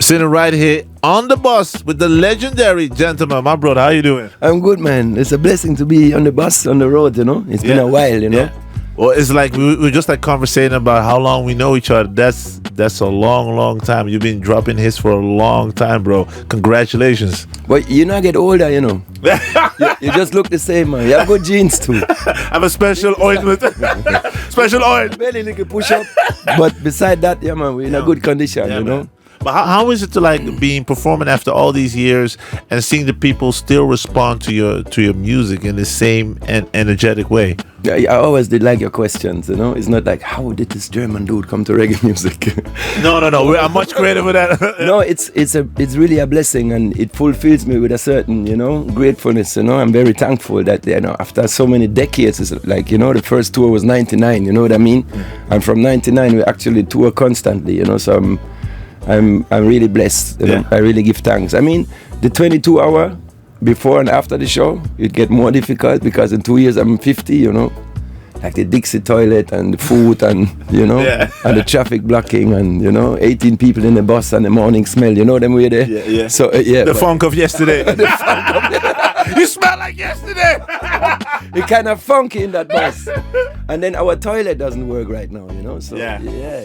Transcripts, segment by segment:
Sitting right here on the bus with the legendary gentleman. My brother, how you doing? I'm good, man. It's a blessing to be on the bus, on the road, you know. It's been a while, you know. Yeah. Well, it's like we're just like conversating about how long we know each other. That's a long time. You've been dropping hits for a long time, bro. Congratulations. But you know, I get older, you know. you just look the same, man. You have good genes too. I have a special ointment. Special oil. Barely like a push up. But beside that, yeah, man, we're in a good condition, you know. Man. But how is it to like being performing after all these years and seeing the people still respond to your music in the same and energetic way? Yeah, I always did like your questions, you know. It's not like, how did this German dude come to reggae music? No. I'm much greater with that. No, it's really a blessing, and it fulfills me with a certain, you know, gratefulness. You know, I'm very thankful that, you know, after so many decades, it's like, you know, the first tour was '99. You know what I mean? And from '99 we actually tour constantly. You know, so I'm really blessed. You know? I really give thanks. I mean, the 22-hour before and after the show, it get more difficult because in 2 years I'm 50, you know, like the Dixie toilet and the food and, you know, and the traffic blocking and, you know, 18 people in the bus and the morning smell, you know them way there. Yeah. So the funk of yesterday. You smell like yesterday. It's kind of funky in that bus. And then our toilet doesn't work right now, you know. So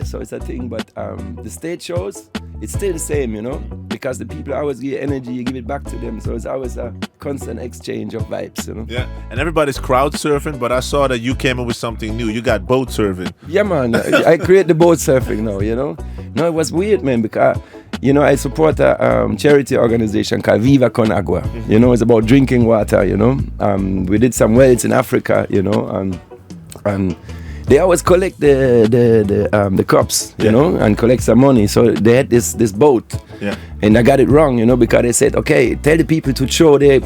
so it's a thing. But the stage shows, it's still the same, you know, because the people always give you energy, you give it back to them. So it's always a constant exchange of vibes, you know. Yeah, and everybody's crowd surfing, but I saw that you came up with something new. You got boat surfing. Yeah, man. I create the boat surfing now, you know. No, it was weird, man, because, you know, I support a charity organization called Viva Con Agua. Mm-hmm. You know, it's about drinking water, you know. We did some wells in Africa, you know, and they always collect the cups, you know, and collect some money. So they had this boat, and I got it wrong, you know, because they said, okay, tell the people to throw their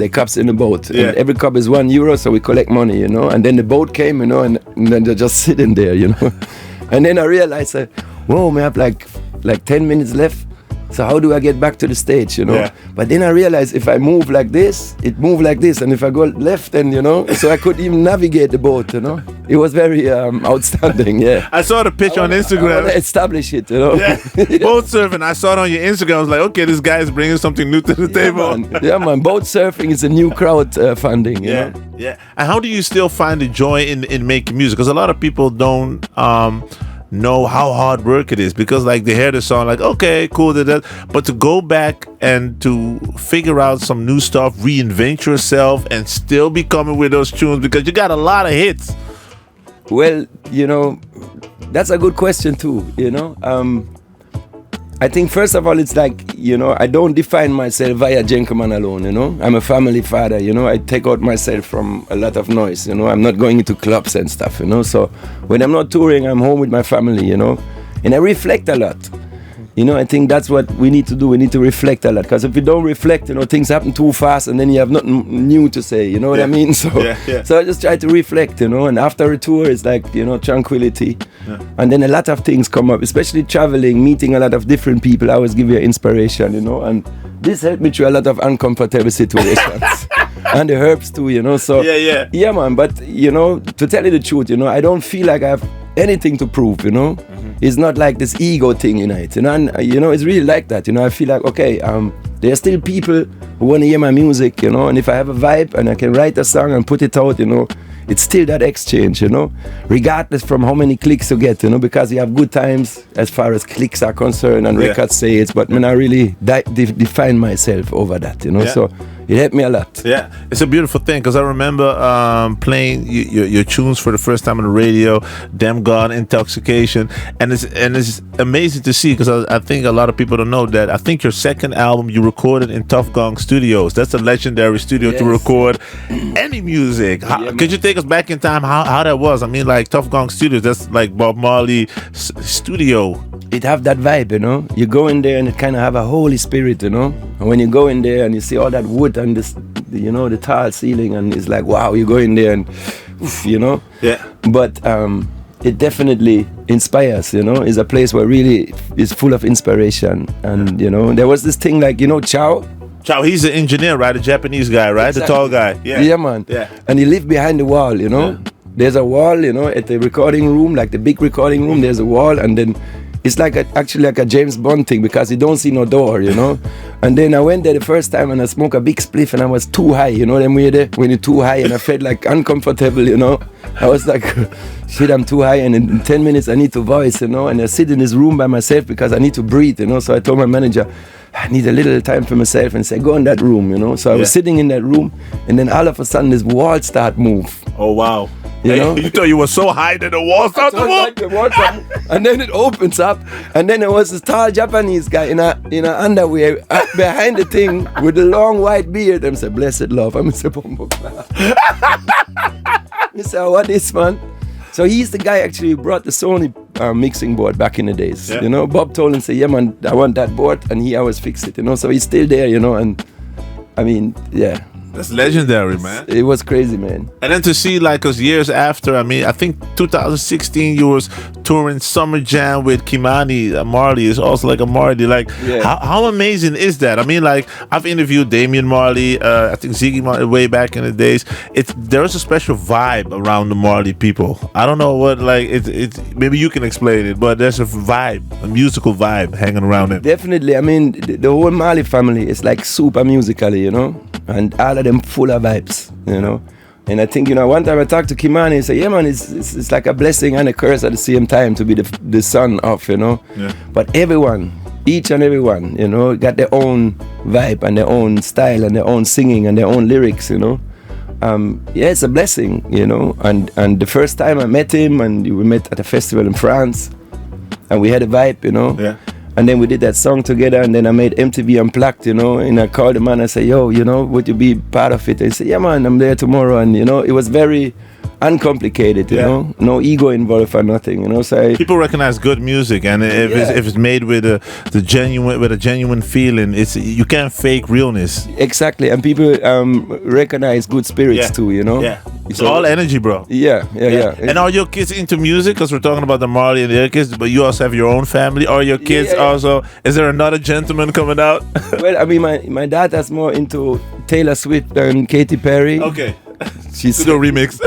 cups in the boat. And every cup is €1, so we collect money, you know. And then the boat came, you know, and then they're just sitting there, you know. And then I realized, whoa, man, I have like 10 minutes left. So how do I get back to the stage, you know? Yeah. But then I realized if I move like this, it moves like this. And if I go left, then, you know, so I could even navigate the boat, you know? It was very outstanding, yeah. I saw the picture on Instagram. I want to establish it, you know? Yeah, boat surfing. I saw it on your Instagram. I was like, okay, this guy is bringing something new to the table. Man. Boat surfing is a new crowd funding, you know? Yeah. And how do you still find the joy in making music? Because a lot of people don't... know how hard work it is, because like they hear the song like, okay, cool, but to go back and to figure out some new stuff, reinvent yourself and still be coming with those tunes, because you got a lot of hits. Well, you know, that's a good question too, you know. I think first of all, it's like, you know, I don't define myself via Gentleman alone, you know. I'm a family father, you know. I take out myself from a lot of noise, you know. I'm not going into clubs and stuff, you know. So when I'm not touring, I'm home with my family, you know. And I reflect a lot. You know, I think that's what we need to do. We need to reflect a lot. Because if you don't reflect, you know, things happen too fast and then you have nothing new to say, you know what I mean? So so I just try to reflect, you know. And after a tour, it's like, you know, tranquility. Yeah. And then a lot of things come up, especially traveling, meeting a lot of different people. I always give you inspiration, you know. And this helped me through a lot of uncomfortable situations. And the herbs too, you know. So yeah, man. But, you know, to tell you the truth, you know, I don't feel like I have anything to prove, you know. It's not like this ego thing in it, you know. And you know, it's really like that, you know. I feel like, okay, there are still people who want to hear my music, you know. And if I have a vibe and I can write a song and put it out, you know, it's still that exchange, you know, regardless from how many clicks you get, you know, because you have good times as far as clicks are concerned and record sales. But when I really define myself over that, you know, so it helped me a lot. Yeah, it's a beautiful thing, because I remember playing your tunes for the first time on the radio, Damn God, Intoxication, and it's amazing to see, because I think a lot of people don't know that I think your second album you recorded in Tuff Gong Studios. That's a legendary studio to record any music. Could you take us back in time how that was? I mean, like Tuff Gong Studios, that's like Bob Marley studio. It have that vibe, you know. You go in there and it kind of have a Holy Spirit, you know. And when you go in there and you see all that wood and this, you know, the tile ceiling, and it's like, wow, you go in there and, oof, you know. Yeah. But it definitely inspires, you know. It's a place where really is full of inspiration. And, you know, there was this thing like, you know, Chow, he's an engineer, right? A Japanese guy, right? Exactly. The tall guy. Yeah, man. Yeah. And he lived behind the wall, you know. Yeah. There's a wall, you know, at the recording room, like the big recording room, there's a wall, and then it's like actually like a James Bond thing because you don't see no door, you know. And then I went there the first time and I smoked a big spliff and I was too high, you know. Then when you're too high and I felt like uncomfortable, you know. I was like, shit, I'm too high and in 10 minutes I need to voice, you know. And I sit in this room by myself because I need to breathe, you know. So I told my manager, I need a little time for myself and say, go in that room, you know. So I was sitting in that room and then all of a sudden this wall start move. Oh, wow. You know? You thought you were so high that the wall started to move? And then it opens up and then there was this tall Japanese guy in a underwear behind the thing with a long white beard. I'm saying, blessed love. I'm saying, he said, what is, man? So he's the guy actually who brought the Sony mixing board back in the days. Yeah. You know, Bob told him, say, yeah, man, I want that board. And he always fixed it, you know. So he's still there, you know. And I mean, yeah. That's legendary, man. It was crazy, man. And then to see, like, cause years after, I mean, I think 2016 you was touring Summer Jam with Ky-mani Marley. Is also like a Marley. Like, how amazing is that? I mean, like, I've interviewed Damian Marley, I think Ziggy Marley way back in the days. There's a special vibe around the Marley people. I don't know what, like, it's maybe you can explain it, but there's a vibe, a musical vibe hanging around it. Definitely. I mean, the whole Marley family is like super musically, you know, and all of them full of vibes, you know. And I think, you know, one time I talked to Ky-mani and said, yeah, man, it's like a blessing and a curse at the same time to be the son of, you know. Yeah. But everyone, each and everyone, you know, got their own vibe and their own style and their own singing and their own lyrics, you know. Yeah, it's a blessing, you know. And the first time I met him, and we met at a festival in France, and we had a vibe, you know. Yeah. And then we did that song together, and then I made MTV Unplugged, you know, and I called the man and said, yo, you know, would you be part of it? And he said, yeah, man, I'm there tomorrow. And, you know, it was very uncomplicated, you know, no ego involved or nothing, you know. So people recognize good music, and if it's made with a genuine feeling, you can't fake realness. Exactly, and people recognize good spirits too, you know. Yeah, it's all energy, bro. Yeah. And are your kids into music? Because we're talking about the Marley and the other kids, but you also have your own family. Are your kids also? Is there another gentleman coming out? Well, I mean, my daughter's more into Taylor Swift and Katy Perry. Okay. She's still remix.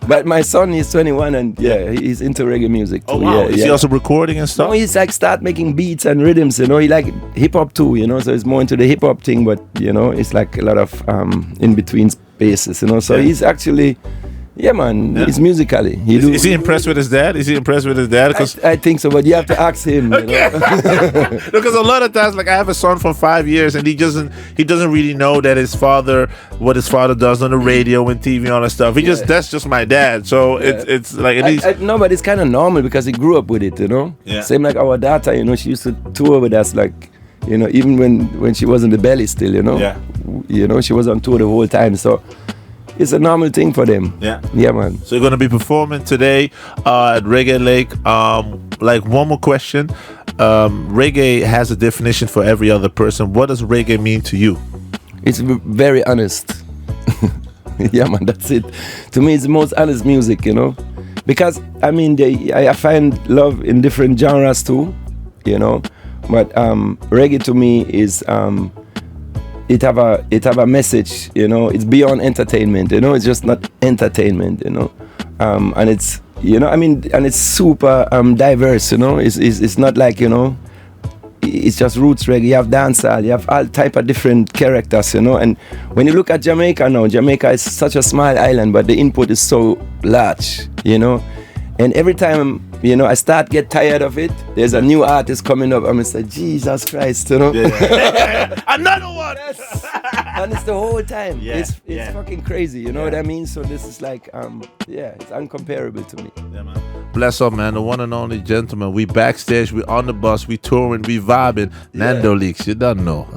But my son is 21 and he's into reggae music too. Oh wow. Is he also recording and stuff? No, he's like start making beats and rhythms, you know. He like hip hop too, you know, so he's more into the hip hop thing, but you know, it's like a lot of in between spaces, you know. So he's actually he's musically. Is he impressed with his dad? I think so, but you have to ask him. Okay. You know? Because a lot of times, like I have a son from 5 years, and he doesn't really know that what his father does on the radio and TV and all that stuff. That's just my dad. So it's like no, but it's kind of normal because he grew up with it, you know. Yeah. Same like our daughter, you know, she used to tour with us, like, you know, even when she was in the belly still, you know. Yeah. You know, she was on tour the whole time, so. It's a normal thing for them. Yeah, man. So you're gonna be performing today at Reggae Lake. Like one more question. Reggae has a definition for every other person. What does reggae mean to you? It's very honest. Yeah, man. That's it. To me, it's the most honest music, you know. Because I mean, I find love in different genres too, you know. But reggae to me is. It have a message, you know. It's beyond entertainment, you know. It's just not entertainment, you know. And it's, you know, I mean, and it's super diverse, you know. It's not like, you know, it's just roots reggae. You have dancehall, you have all type of different characters, you know. And when you look at Jamaica now, Jamaica is such a small island, but the input is so large, you know. And every time, you know, I get tired of it, there's a new artist coming up, and I say, Jesus Christ, you know. Yeah. Another one! Yes. And it's the whole time. Yeah. It's fucking crazy, you know what I mean? So this is like, it's uncomparable to me. Yeah, man. Bless up, man. The one and only gentleman. We backstage, we on the bus, we touring, we vibing. Nandoleaks, you don't know.